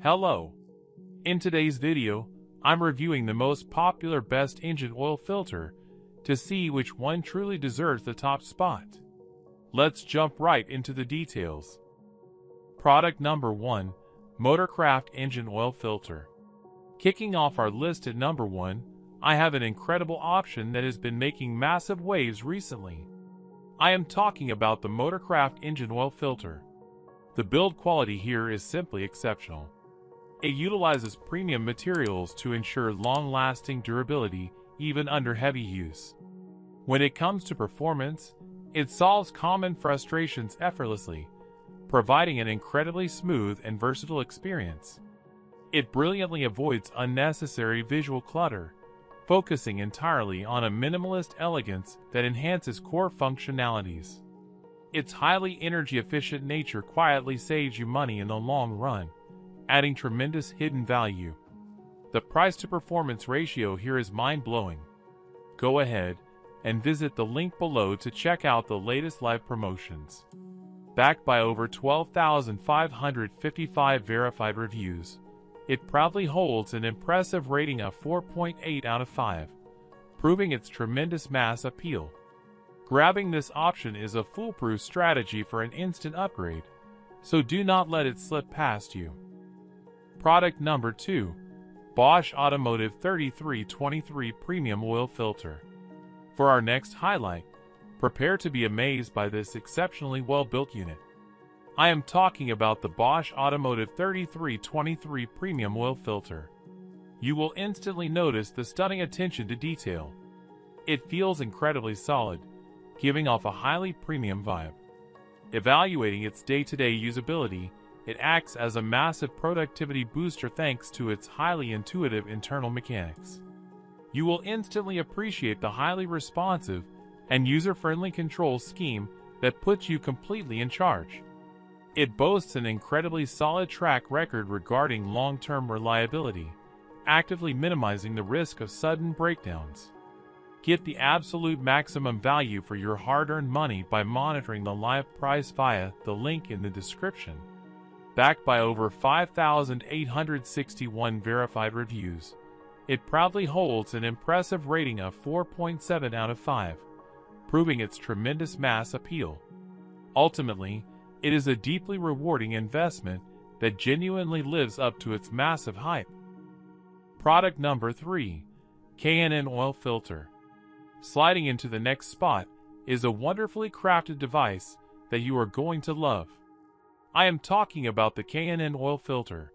Hello. In today's video, I'm reviewing the most popular best engine oil filter to see which one truly deserves the top spot. Let's jump right into the details. Product number 1, Motorcraft Engine Oil Filter. Kicking off our list at number 1, I have an incredible option that has been making massive waves recently. I am talking about the Motorcraft Engine Oil Filter. The build quality here is simply exceptional. It utilizes premium materials to ensure long-lasting durability even under heavy use. When it comes to performance, it solves common frustrations effortlessly, providing an incredibly smooth and versatile experience. It brilliantly avoids unnecessary visual clutter, focusing entirely on a minimalist elegance that enhances core functionalities. Its highly energy-efficient nature quietly saves you money in the long run, adding tremendous hidden value. The price-to-performance ratio here is mind-blowing. Go ahead and visit the link below to check out the latest live promotions. Backed by over 12,555 verified reviews, it proudly holds an impressive rating of 4.8 out of 5, proving its tremendous mass appeal. Grabbing this option is a foolproof strategy for an instant upgrade, so do not let it slip past you. Product number 2, Bosch Automotive 3323 Premium Oil Filter. For our next highlight, prepare to be amazed by this exceptionally well-built unit. I am talking about the Bosch Automotive 3323 Premium Oil Filter. You will instantly notice the stunning attention to detail. It feels incredibly solid, giving off a highly premium vibe. Evaluating its day-to-day usability, it acts as a massive productivity booster thanks to its highly intuitive internal mechanics. You will instantly appreciate the highly responsive and user-friendly control scheme that puts you completely in charge. It boasts an incredibly solid track record regarding long-term reliability, actively minimizing the risk of sudden breakdowns. Get the absolute maximum value for your hard-earned money by monitoring the live price via the link in the description. Backed by over 5,861 verified reviews, it proudly holds an impressive rating of 4.7 out of 5, proving its tremendous mass appeal. Ultimately, it is a deeply rewarding investment that genuinely lives up to its massive hype. Product number 3, K&N Oil Filter. Sliding into the next spot is a wonderfully crafted device that you are going to love. I am talking about the K&N Oil Filter.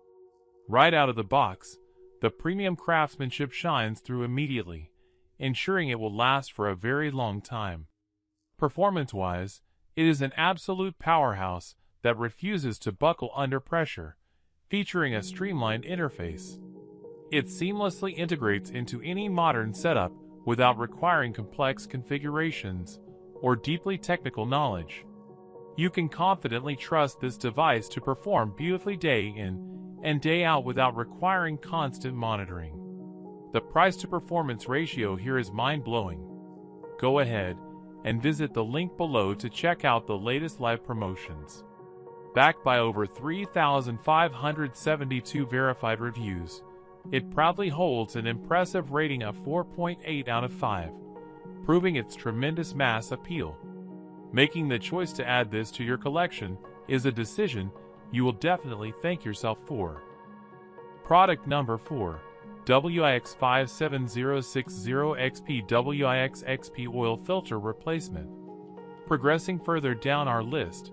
Right out of the box, the premium craftsmanship shines through immediately, ensuring it will last for a very long time. Performance-wise, it is an absolute powerhouse that refuses to buckle under pressure, featuring a streamlined interface. It seamlessly integrates into any modern setup without requiring complex configurations or deeply technical knowledge. You can confidently trust this device to perform beautifully day in and day out without requiring constant monitoring. The price-to-performance ratio here is mind-blowing. Go ahead and visit the link below to check out the latest live promotions. Backed by over 3,572 verified reviews, it proudly holds an impressive rating of 4.8 out of 5, proving its tremendous mass appeal. Making the choice to add this to your collection is a decision you will definitely thank yourself for. Product number 4, WIX57060XP WIX-XP Oil Filter Replacement. Progressing further down our list,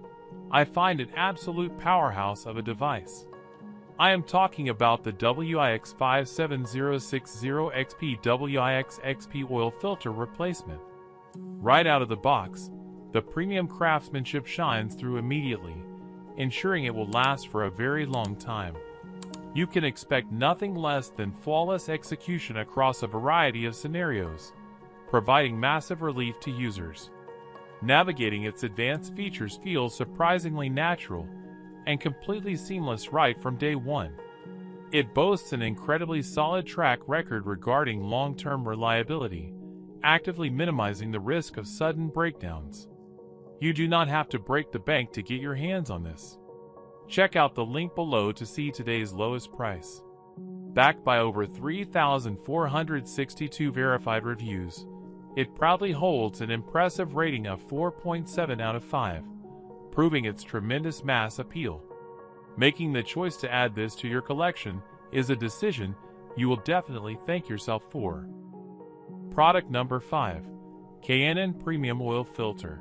I find an absolute powerhouse of a device. I am talking about the WIX57060XP WIX-XP Oil Filter Replacement. Right out of the box, the premium craftsmanship shines through immediately, ensuring it will last for a very long time. You can expect nothing less than flawless execution across a variety of scenarios, providing massive relief to users. Navigating its advanced features feels surprisingly natural and completely seamless right from day one. It boasts an incredibly solid track record regarding long-term reliability, actively minimizing the risk of sudden breakdowns. You do not have to break the bank to get your hands on this. Check out the link below to see today's lowest price. Backed by over 3,462 verified reviews, it proudly holds an impressive rating of 4.7 out of 5, proving its tremendous mass appeal. Making the choice to add this to your collection is a decision you will definitely thank yourself for. Product number 5. K&N Premium Oil Filter.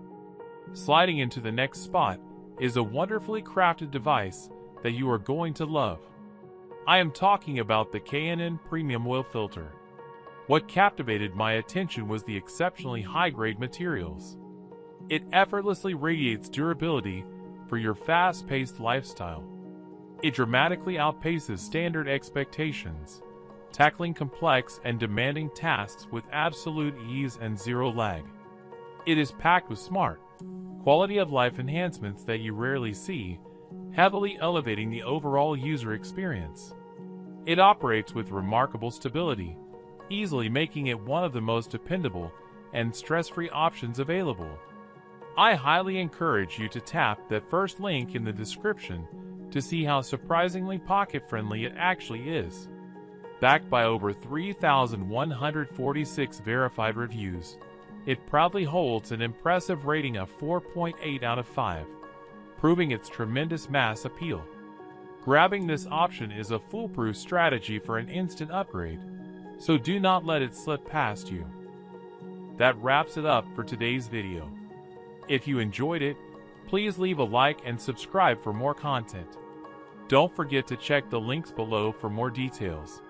Sliding into the next spot is a wonderfully crafted device that you are going to love. I am talking about the K&N Premium Oil Filter. What captivated my attention was the exceptionally high-grade materials. It effortlessly radiates durability for your fast-paced lifestyle. It dramatically outpaces standard expectations, tackling complex and demanding tasks with absolute ease and zero lag. It is packed with smart, quality-of-life enhancements that you rarely see, heavily elevating the overall user experience. It operates with remarkable stability, easily making it one of the most dependable and stress-free options available. I highly encourage you to tap that first link in the description to see how surprisingly pocket-friendly it actually is. Backed by over 3,146 verified reviews, it proudly holds an impressive rating of 4.8 out of 5, proving its tremendous mass appeal. Grabbing this option is a foolproof strategy for an instant upgrade, so do not let it slip past you. That wraps it up for today's video. If you enjoyed it, please leave a like and subscribe for more content. Don't forget to check the links below for more details.